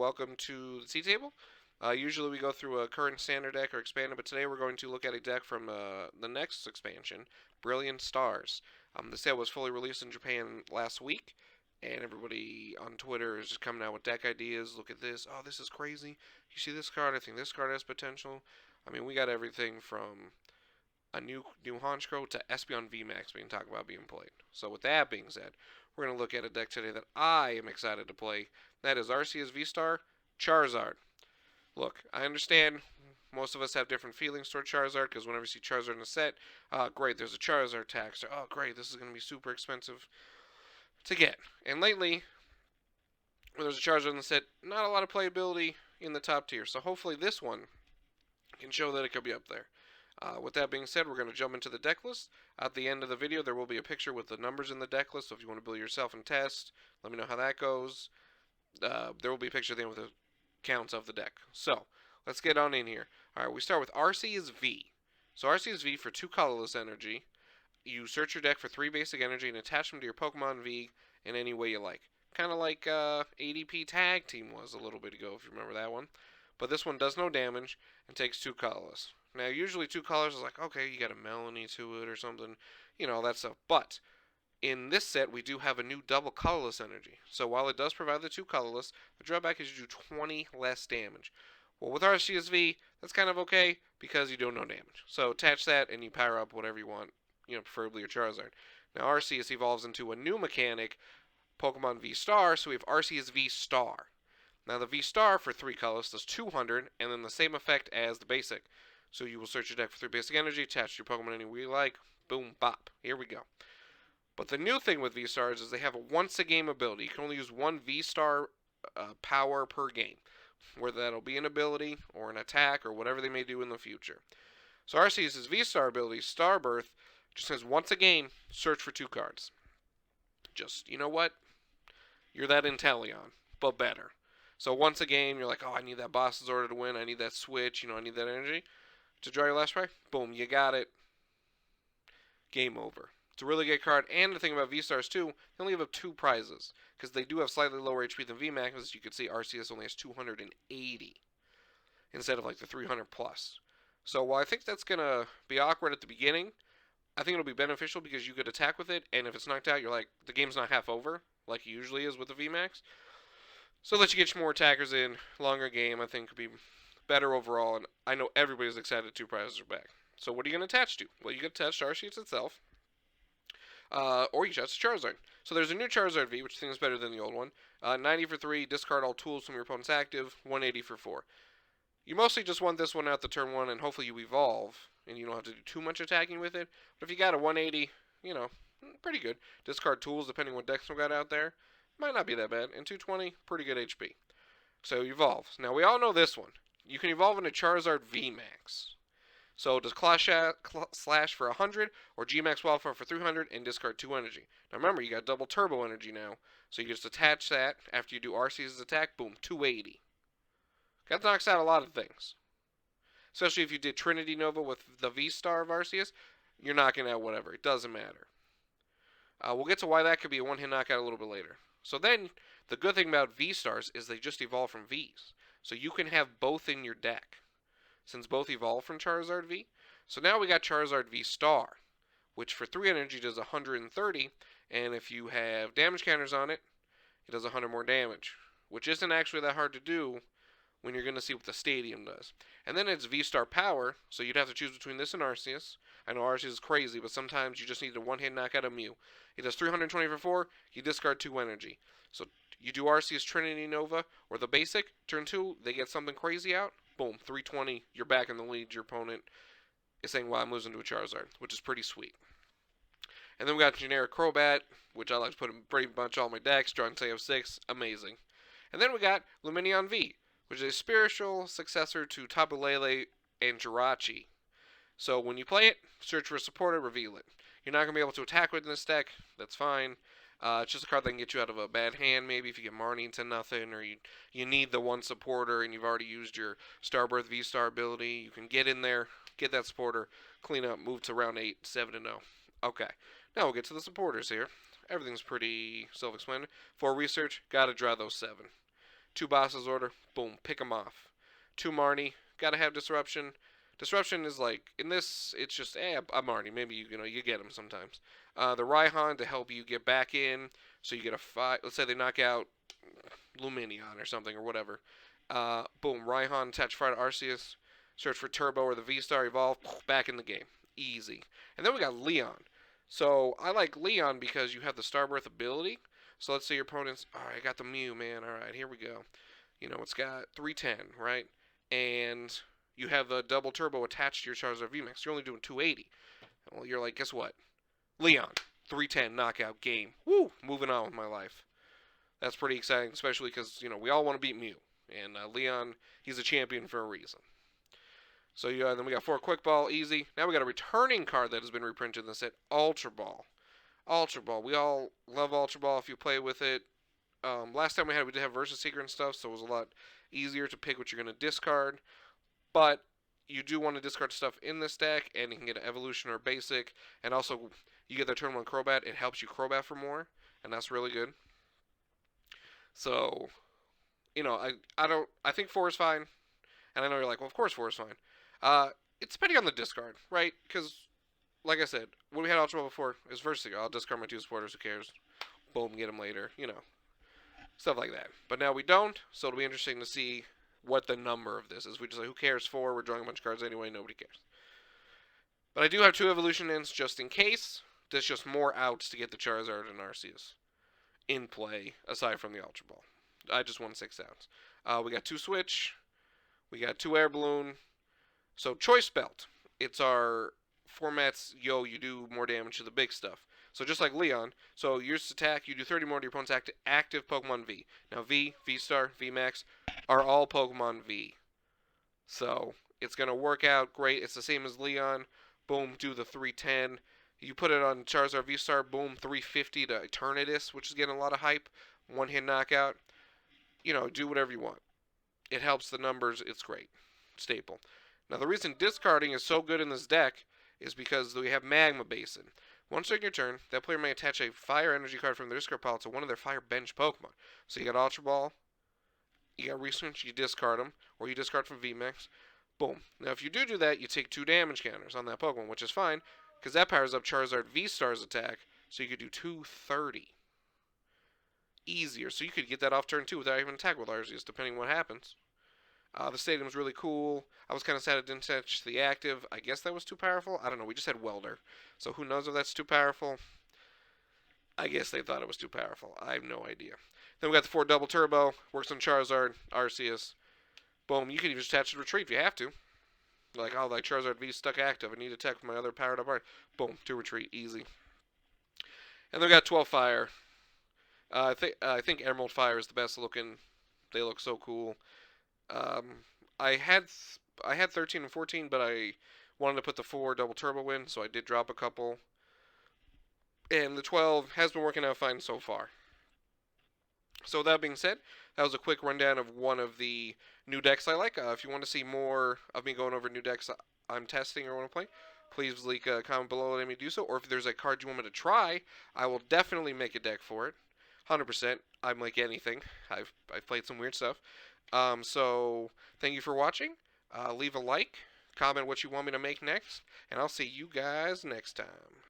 welcome to the Tea Table. Usually we go through a current standard deck or expanded, but today we're going to look at a deck from the next expansion, Brilliant Stars. The set was fully released in Japan last week, and everybody on Twitter is just coming out with deck ideas. Look at this. Oh, this is crazy. You see this card? I think this card has potential. I mean, we got everything from a new Honchkrow to Espeon VMAX being talked about being played. So with that being said, we're going to look at a deck today that I am excited to play. That is Arceus VSTAR Charizard. Look, I understand most of us have different feelings toward Charizard because whenever you see Charizard in a set, great, there's a Charizard tax. Or, oh, great, this is going to be super expensive to get. And lately, when there's a Charizard in the set, not a lot of playability in the top tier. So hopefully this one can show that it could be up there. With that being said, we're going to jump into the deck list. At the end of the video, there will be a picture with the numbers in the deck list, so if you want to build yourself and test, let me know how that goes. There will be a picture at the end with the counts of the deck. So, let's get on in here. Alright, we start with Arceus V. So Arceus V for 2 colorless energy. You search your deck for 3 basic energy and attach them to your Pokemon V in any way you like. Kind of like ADP Tag Team was a little bit ago, if you remember that one. But this one does no damage and takes 2 colorless. Now, usually 2 colors is like, okay, you got a Melanie to it or something, you know, that stuff. But in this set, we do have a new double colorless energy. So while it does provide the 2 colorless, the drawback is you do 20 less damage. Well, with Arceus V, that's kind of okay because you do no damage. So attach that and you power up whatever you want, you know, preferably your Charizard. Now, Arceus evolves into a new mechanic, Pokemon V Star, so we have Arceus V Star. Now, the V Star for 3 colors does 200, and then the same effect as the basic. So you will search your deck for 3 basic energy, attach your Pokemon anywhere you like, boom, bop. Here we go. But the new thing with V-Stars is they have a once-a-game ability. You can only use 1 V-Star power per game, whether that'll be an ability or an attack or whatever they may do in the future. So Arceus' V-Star ability, Starbirth, just says once a game, search for 2 cards. Just, you know what? You're that Inteleon, but better. So once a game, you're like, oh, I need that boss's order to win. I need that switch. You know, I need that energy to draw your last strike. Boom, you got it. Game over. It's a really good card. And the thing about V-Stars, too, they only have 2 prizes. Because they do have slightly lower HP than VMAX. As you can see, Arceus only has 280. Instead of like the 300 plus. So while I think that's going to be awkward at the beginning, I think it'll be beneficial because you could attack with it. And if it's knocked out, you're like, the game's not half over. Like it usually is with the VMAX. So that you get more attackers in, longer game, I think could be better overall. And I know everybody's excited 2 prizes are back. So what are you going to attach to? Well, you can attach to Arceus itself. Or you attach to Charizard. So there's a new Charizard V, which I think is better than the old one. 90 for 3, discard all tools from your opponent's active, 180 for 4. You mostly just want this one out the turn 1, and hopefully you evolve, and you don't have to do too much attacking with it. But if you got a 180, you know, pretty good. Discard tools, depending what decks we got out there. Might not be that bad. And 220, pretty good HP. So evolves. Now, we all know this one. You can evolve into Charizard VMAX. So does Slash for 100 or G-Max Wildfire for 300 and discard 2 energy. Now remember, you got double turbo energy now. So you just attach that after you do Arceus' attack, boom, 280. That knocks out a lot of things. Especially if you did Trinity Nova with the V-Star of Arceus, you're knocking out whatever. It doesn't matter. We'll get to why that could be a one-hit knockout a little bit later. So then, the good thing about V-Stars is they just evolve from Vs. So you can have both in your deck, since both evolve from Charizard V. So now we got Charizard V Star, which for 3 energy does 130, and if you have damage counters on it, it does 100 more damage, which isn't actually that hard to do when you're going to see what the Stadium does. And then it's V-Star Power, so you'd have to choose between this and Arceus. I know Arceus is crazy, but sometimes you just need a one-hit knockout of Mew. It does 320 for 4, you discard 2 energy. So you do Arceus Trinity Nova, or the basic, turn 2, they get something crazy out, boom, 320, you're back in the lead, your opponent is saying, well, I'm losing to a Charizard, which is pretty sweet. And then we got Generic Crobat, which I like to put in pretty much all my decks, drawing say of 6, amazing. And then we got Lumineon V, which is a spiritual successor to Tapu Lele and Jirachi. So when you play it, search for a supporter, reveal it. You're not going to be able to attack with this deck, that's fine. It's just a card that can get you out of a bad hand, maybe if you get Marnie to nothing, or you need the one supporter and you've already used your Starbirth V-Star ability. You can get in there, get that supporter, clean up, move to round 8, 7-0. Okay, now we'll get to the supporters here. Everything's pretty self-explanatory. For research, gotta draw those 7. 2 bosses order, boom, pick them off. 2 Marnie, gotta have disruption. Disruption is like in this, it's just I'm Marnie. Maybe you get them sometimes. The Raihan to help you get back in, so you get a 5. Let's say they knock out Luminion or something or whatever. Boom, Raihan attach fire to Arceus. Search for Turbo or the V-Star evolve. Back in the game, easy. And then we got Leon. So I like Leon because you have the Starbirth ability. So let's say your opponent's, all right, I got the Mew, man. All right, here we go. It's got 310, right? And you have the double turbo attached to your Charizard VMAX. You're only doing 280. Well, you're like, guess what? Leon, 310 knockout game. Woo! Moving on with my life. That's pretty exciting, especially because, we all want to beat Mew. And Leon, he's a champion for a reason. So then we got 4 Quick Ball, easy. Now we got a returning card that has been reprinted in the set, Ultra Ball. Ultra Ball. We all love Ultra Ball if you play with it. Last time we did have Versus Seeker and stuff, so it was a lot easier to pick what you're going to discard. But you do want to discard stuff in this deck, and you can get an Evolution or Basic, and also you get the turn 1 Crobat. It helps you Crobat for more, and that's really good. So, I think 4 is fine, and I know you're like, well, of course 4 is fine. It's depending on the discard, right? Because, like I said, when we had Ultra Ball before, it was Versus Seeker. I'll discard my 2 supporters, who cares? Boom, get them later, stuff like that. But now we don't, so it'll be interesting to see what the number of this is. We just like, who cares? 4, we're drawing a bunch of cards anyway, nobody cares. But I do have 2 Evolution ins just in case. There's just more outs to get the Charizard and Arceus in play, aside from the Ultra Ball. I just won 6 outs. We got 2 Switch. We got 2 Air Balloon. So Choice Belt. It's our formats, you do more damage to the big stuff. So just like Leon, so your attack, you do 30 more to your opponent's active Pokemon V. Now V, V-Star, V-Max are all Pokemon V. So it's going to work out great. It's the same as Leon. Boom, do the 310. You put it on Charizard V-Star, boom, 350 to Eternatus, which is getting a lot of hype. 1-hit knockout. Do whatever you want. It helps the numbers. It's great. Staple. Now the reason discarding is so good in this deck is because we have Magma Basin. Once during your turn, that player may attach a Fire Energy card from their discard pile to one of their Fire Bench Pokemon. So you got Ultra Ball, you got Research, you discard them, or you discard from VMAX. Boom. Now if you do that, you take 2 damage counters on that Pokemon, which is fine, because that powers up Charizard V-Star's attack, so you could do 230. Easier. So you could get that off turn 2 without even attack with Arceus, depending on what happens. The stadium's really cool. I was kind of sad it didn't touch the active. I guess that was too powerful. I don't know. We just had Welder. So who knows if that's too powerful? I guess they thought it was too powerful. I have no idea. Then we got the 4 Double Turbo. Works on Charizard, Arceus. Boom. You can even attach to Retreat if you have to. Like Charizard V stuck active. I need to attack with my other powered up art. Boom. To Retreat. Easy. And then we got 12 Fire. I think Emerald Fire is the best looking. They look so cool. I had 13 and 14, but I wanted to put the 4 Double Turbo in, so I did drop a couple. And the 12 has been working out fine so far. So with that being said, that was a quick rundown of one of the new decks I like. If you want to see more of me going over new decks I'm testing or want to play, please leave a comment below letting me do so. Or if there's a card you want me to try, I will definitely make a deck for it. 100%. I'm like anything. I've played some weird stuff. So thank you for watching. Leave a like, comment what you want me to make next, and I'll see you guys next time.